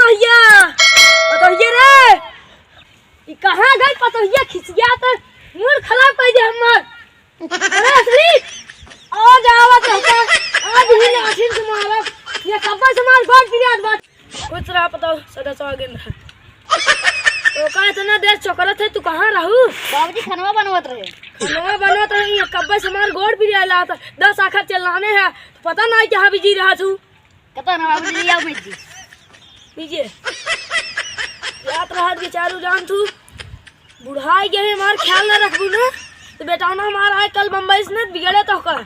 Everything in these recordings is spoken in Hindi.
पतोहिया पतोहिया रे ई कहां गई पतोहिया खिसिया त मूड खराब कर दे हमर। अरे असली आ जावा तो आज ही आशीन तुम्हारा ये कब्बा समाल गोड़ पिरियाद बात कुछ रहा पता सदा सो आगे ना तो का इतना देर चोकरत है तू कहां रहू? बाबूजी खनवा बनवत रहे। खनवा बनवत रहे ये कब्बा समाल गोड़ पिरियाला था 10 आखर चलाने है तो पता नहीं कहां बिजी रहा तू। कतो ना बाबूजी आओ मैं जी बीजे याद रहा के चारू जान तू बुढ़ाई के हमार ख्याल ना रखबू ना तो बेटा ना हमारा है कल बम्बई से बिगड़े तो का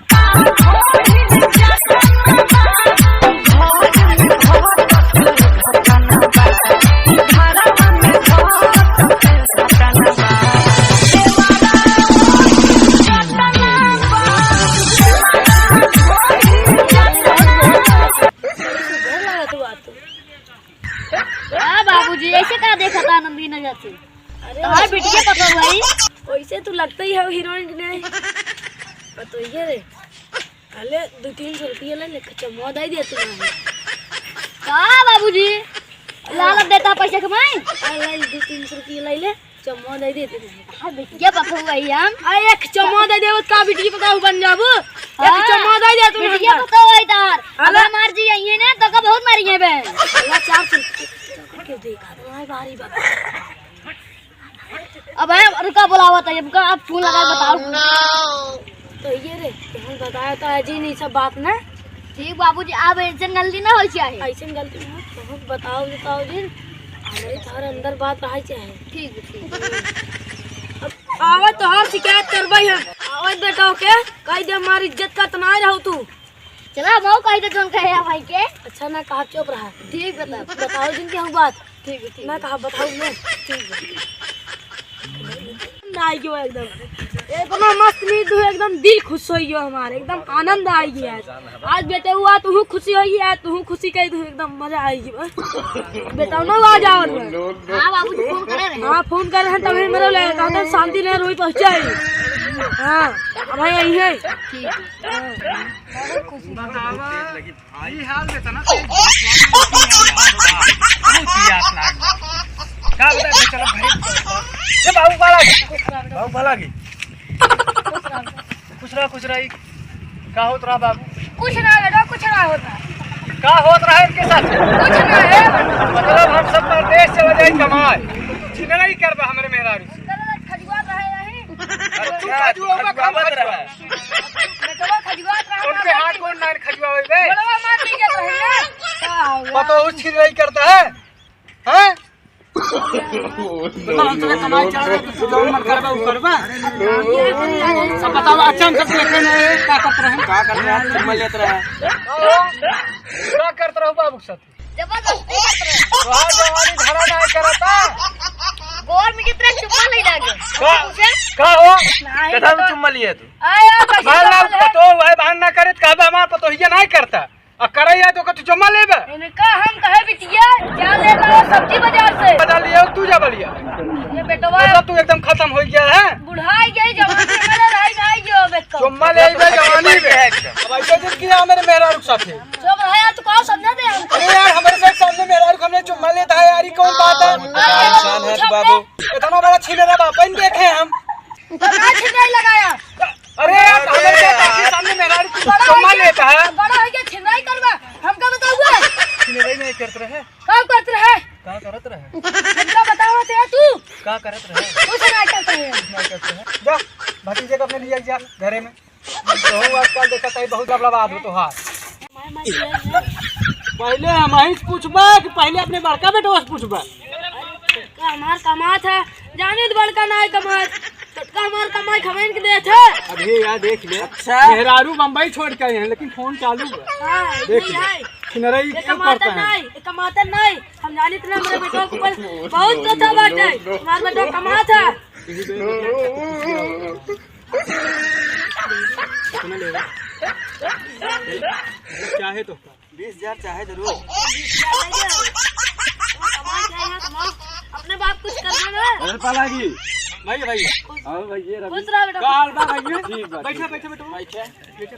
बाबूजी ऐसे का देखा था नंदी नजर से? अरे हां बिटिया पता भाई वैसे तो लगता ही है हीरोइन ने तो ये रे अले 200-300 रुपया ले चमो दे दे तू का बाबूजी लालच देता पैसे कमाई अले 200-300 रुपया ले ले चमो दे दे तू। हां बिटिया पता भाई हम अरे एक चमो दे दे का बिटिया पता बन जाबू एक चमो दे दे तू बिटिया पता भाई तार अरे मार जी आइए ना तो का बहुत मारी है बे अल्लाह 400 के देखा तो भारी बात अब रुका बुलावा था अब आप फोन लगा बताओ तो ये रे हम बताया तो है जी नहीं सब बात ना ठीक बाबूजी आप ऐसे गलती ना हो चाहिए ऐसे गलती ना बहुत बताओ जी हमारे थार अंदर बात रहा चाहिए। ठीक अब आवत तो हर शिकायत करबई हम आवत बेटा के कह दे हमारी इज्जत का तनाय रहू तू चला मौ कह दे तुम कहे भाई के अच्छा ना कहा चुप रहा ठीक बताओ जिन की हम बात ठीक है मैं कहा बताओ मैं ठीक है आई गयो एकदम मस्त नींद हुई एकदम दिल खुश हो गयो हमारे एकदम आनंद आई गया आज बेटे हुआ तू खुशी होगी आज तू खुशी कही तू एकदम मजा आएगी बेटा ना आ जाओ। हां बाबूजी फोन करे रहे हां फोन कर रहे तभी मेरे ले कहते शांति नहर हुई पहुंचाई हां भाई यही है ठीक है खुशी भाई हाल में तना क्या बता चलो भाई ए बाबू बाला की कुछ रहा का होत रहा बाबू? कुछ ना बेटा कुछ ना होता का होत रहा इनके साथ कुछ ना है मतलब हम सब प्रदेश से वजह कमाए चिन्ह नहीं कर हमारे मेहरारू खजवा रहे नहीं अच्छा खजवा मत रहा बेटा खजवा रहा उनके हाथ कौन ना खजवा होई बे बड़वा मार दी के रहेंगे पतो उस चिन्ह नहीं करता है हैं हम तो कमाई चल रहा है तो मन करबा उ करबा सब बताओ अच्छा हम सब देखे नहीं का कर रहे हैं चुम्मा लेत रहा क्या करत रहो बाबू के साथ जबरदस्ती करत रहे तोहार जवानी धरा नहीं करता गोर में कितने चुम्मा ले लागे का हो कथा में चुम्मा लिए तू आया माला पतो है बहान ना करे कहबे हमार पतो हिया नहीं करता आ करैया तो कत चुम्मा लेबे इनका हम कहे बिटिया क्या लेता है सब्जी बाजार से बजा लिया तू जा बलिया ये बेटवा सब तू एकदम खत्म हो गया है बुढ़ाई गई जवानी में रह गई जो बेटो चुम्मा लेबे जवानी में अब ऐसे दिन किया मेरे मेहरारू के साथ जो है तू कहो समझा दे हम अरे यार हमारे साथ सामने मेहरारू हमने चुम्मा लेता है यार ये कौन बात है इंसान है बाबू इतना बड़ा छीनेरा बापन देखे हम छिनाई लगाया अरे यार हमारे सामने मेहरारू चुम्मा लेता है बड़ा है क्या छिनाई करवा हम का बताऊंगा छीनेरा नहीं करते रहे का करत रहे का करत रहे हमका बताओ ते तू का करत रहे कुछ नहीं करते हैं नहीं करते हैं जा भतीजे को अपने लिए जा घरे में तो आजकल देखा है बहुत बर्बाद हो तो हां पहले हम ही पूछबा कि पहले अपने बड़का बेटवा से पूछबा का हमार कमात है जाने बड़का नहीं कमात छोटका हमार कमाई खवेन के दे थे अभी यार देख ले अच्छा मेहरारू बम्बई छोड़ के आए हैं लेकिन फोन चालू है हां देख नहीं है खिनरई क्यों करता है कमाता नहीं हम जानी इतना मेरे बेटा के ऊपर बहुत कथा बात है हमारा बेटा कमाता है कितना लेगा चाहे तो 20,000 चाहे जरूर अपने बाप कुछ कर दो ना पाला जी भाई भाई आओ भाई ये खुश रहो बेटा काल बा भाई ठीक बा बैठे बैठे बैठो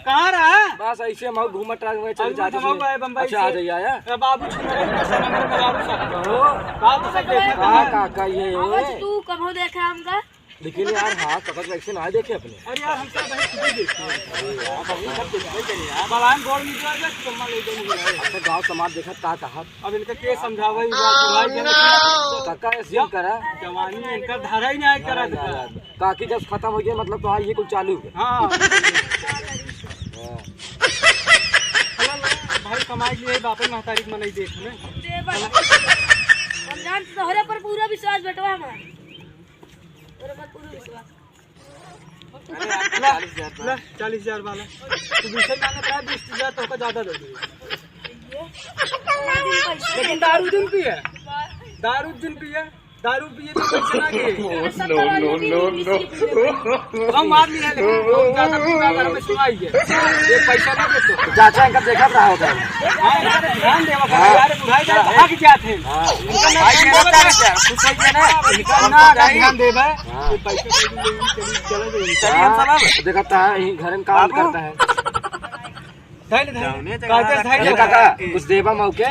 कहां रहा बस ऐसे हम घूमत रहे चल जाते हैं बम्बई अच्छा आ जाइए आया बाबू छुरा काका ये तू कहो देखा हमका लेकिन यार हाथ पकड़ वैसे ना देखे अपने। अरे यार हम सब भाई देखते हैं बलान गोड़ निकला जा चम्मा ले जाएंगे। अच्छा गांव समाज देखा का कहा अब इनका के समझावे भाई काका ऐसे करा जवानी इनका धारा ही नहीं करा काकी जब खत्म हो गया मतलब तो ये कुछ चालू है। हां भाई कमाई लिए बापे महतारी में नहीं देख में हम जान तोहरे पर पूरा विश्वास बेटवा हमारा तोहरे पर पूरा विश्वास। 40,000 वाला तो दूसरे मांगे प्राय 20,000 तो ज्यादा दे दे। लेकिन दारू दिन पिए दारू पिए तो पैसे ना के हम मार लिया लेकिन ज्यादा पूरा घर में सुनाई है ये पैसा ना दे तो चाचा इनका देखा रहा होता है। हां ध्यान देवा यार बुढ़ाई जा भाग क्या थे भाई मेरा कुछ सही है ना इनका ना ध्यान देबे ये पैसे चले हम सब देखता है घर में काम करता है। धैर्य काका कुछ देबा मौके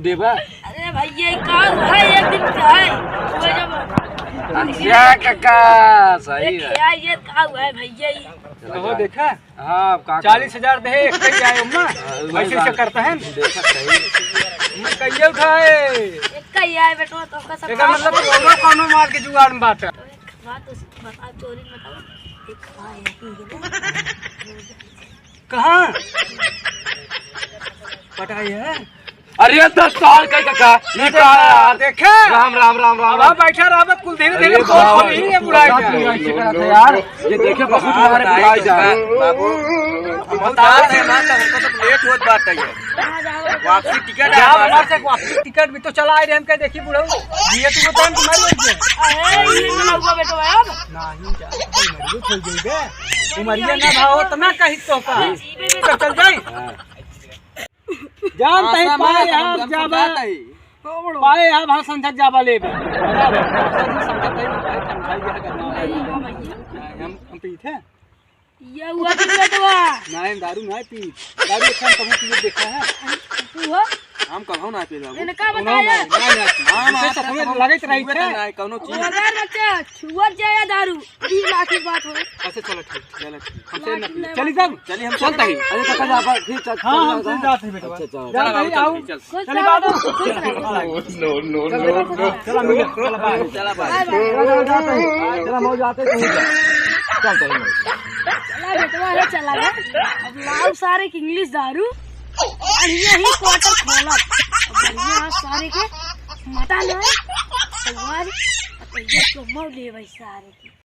देबा। अरे भैया का है एक दिन का है वो जब अच्छा काका सही है क्या ये का है भैया कहो देखा। हां 40,000 दे एक ही आए अम्मा ऐसे से करता है देखा सही मैं कहिए उठाए एक का ही आए बेटो तो का सब एका मतलब कोनो मार के जुगाड़ में बात बात बता चोरी में बताओ एक है कहां पटाई है। अरे 10 साल का काका यार देखे राम अब बैठा रहा कुल धीरे बुढ़ाई यार ये देखे बहुत हमारे बुढ़ाई जा बाबू बता रहे ना हमको तो लेट होत बात है वापसी टिकट हमारे से वापसी टिकट भी तो चला रहे हम कह देखी बुढ़ऊ ये तू बता तुम्हारी अरे ये ना हुआ बेटो अब नहीं जा मरियो खोल देबे तुम्हारी ना भाव तो ना कहि तो का चल जाई जानते पाए आप जाबा पाए आप हां संझक जाबा लेबे हम पीते ये हुआ बेटवा नहीं दारू नहीं पी दारू अच्छा कभी पी देखा है तू हो हम कहू ना पी इनका बताया हां से हमें लगत रही थे नहीं कोनो चीज अगर बच्चा छुअत जाए दारू 20 लाख की बात हो। अच्छा चलो ठीक हमसे न चली जाओ चली हम चलते ही। अरे काका जा ठीक चल हां हम चल जाते हैं बेटा अच्छा जा भाई आओ चली बाबू नो चला मिल चला बाय चला मौज आते कहीं चलते हैं चला बेटवा है चला गया अब लाओ सारे की इंग्लिश दारू और यही क्वार्टर खोला बढ़िया सारे के मटा ले तैयार तो ये तो मौले भाई सारे